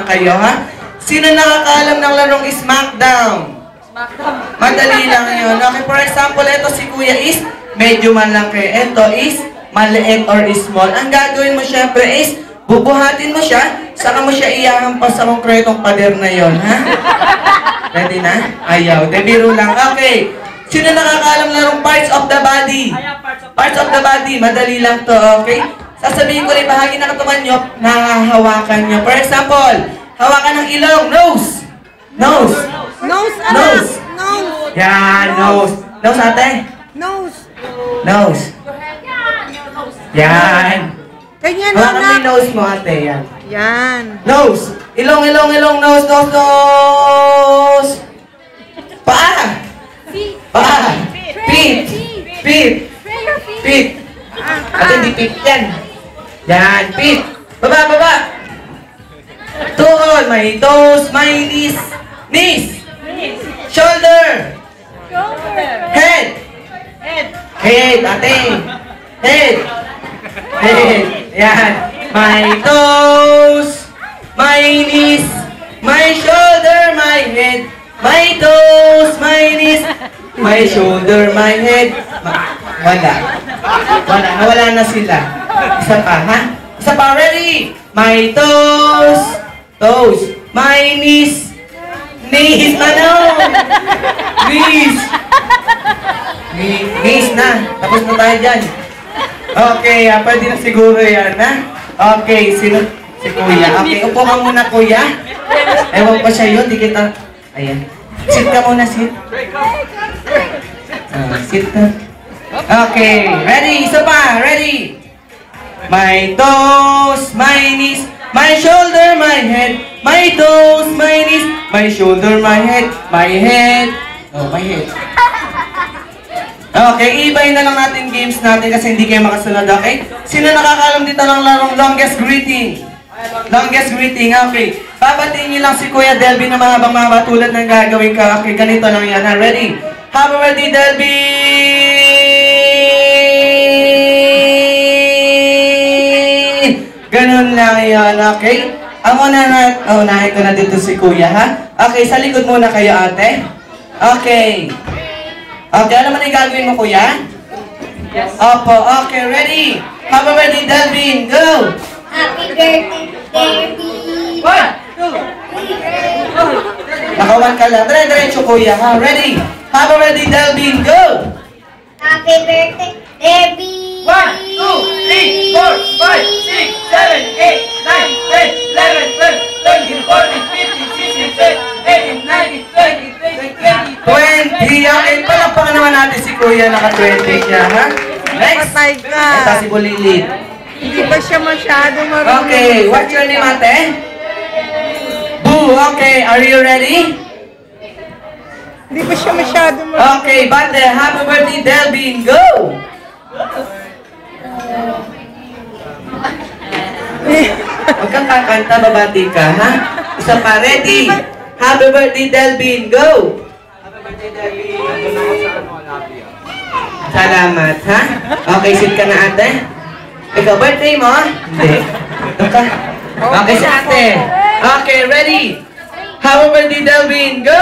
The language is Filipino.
kayo, ha? Sino nakakaalam ng larong Smackdown? Madali lang yun. Okay, for example, ito si Kuya is medyo malaki. Ito is maliit or small. Ang gagawin mo syempre is bubuhatin mo siya, saka mo siya iyahampas sa konkretong pader na yon, ha? Ready na? Ayaw. Biro lang. Okay. Sino nakakaalam larong parts of the body? Parts of the body. Madali lang to, okay? Sasabihin ko rin bahagi na katawan nyo, nahahawakan nyo. For example, hawakan ng ilong. Nose. Nose. Nose. Nose. Nose. Yan, nose. Nose, ate? Nose. Nose. Yan. Ganyan, Hawakan mo anak. yung nose mo, ate. Yan. Yan. Nose. Ilong, ilong, ilong. Nose, nose, nose. Paa. Paa. Feet. Feet. Feet. Ate, di feet yan. Yan, feet. Baba, baba. Tuhod. May toes, may knees. Knees. Shoulder. Head. Head, ate. Head. Head. Yan. My toes, my knees, my shoulder, my head. My toes, my knees, my shoulder, my head. Wala. Wala. Nawala na sila. Isa pa, ha? Isa pa. Ready? My toes. Toes. My knees. Knees. Ano? Knees. Knees na. Tapos na tayo dyan. Okay, pwede na siguro yan, ha? Okay, sino? Si Kuya. Okay, upo ka muna, Kuya. Ewan pa siya yun, di kita... Ayan. Sit ka muna, sit. Sit ka. Okay, ready? Isa pa, ready? My toes, my knees, my shoulder, my head. My toes, my knees, my shoulder, my head. My head. Oh, my head. Okay, ibahin na lang natin games natin kasi hindi kayo makasunod, okay? Sino nakakaalam dito ng larong longest greeting? Longest greeting, okay. Babatiin niyo lang si Kuya Delby na mahabang-mahaba tulad ng gagawin ka. Okay, ganito lang yan, ha? Ready? Happy birthday, Delby! Ganun lang yan, okay? Ang unahin ko na dito si Kuya, ha? Okay, sa likod muna kayo, ate. Okay. Okay, alam mo na yung gagawin mo, Kuya? Yes. Opo, okay, ready? Happy birthday, Delvin, go! Happy birthday, Derby! 1, 2, 3, Nakawan ka lang. Dire-diretso, Kuya, ha? Ready? Happy birthday, Delvin, go! Happy birthday, Derby! 1, 2, 3, 4, 5, 6, 7, 8, 9, 10, 11, 12, 13, 14, 15, 16, 17, 18, 19, 20, 20! Okay, palakpakan naman natin si Kuya, naka-20 siya, ha? Next! Patay ka. Ito si Bulilit. Hindi ba siya masyado marunong? Okay, what's your name, ate? Boo, okay, are you ready? Hindi ba siya masyado marunong? Okay, bate, happy birthday, Delvin, go! Huwag kang kakanta, babati ka, ha? Isa pa, ready? Happy birthday, Delvin, go! Happy birthday, Delvin. Salamat, ha? Okay, sit ka na, ate. Ikaw, birthday mo? Hindi. Ito ka. Okay, si ate. Okay, ready? Happy birthday, Delvin, go!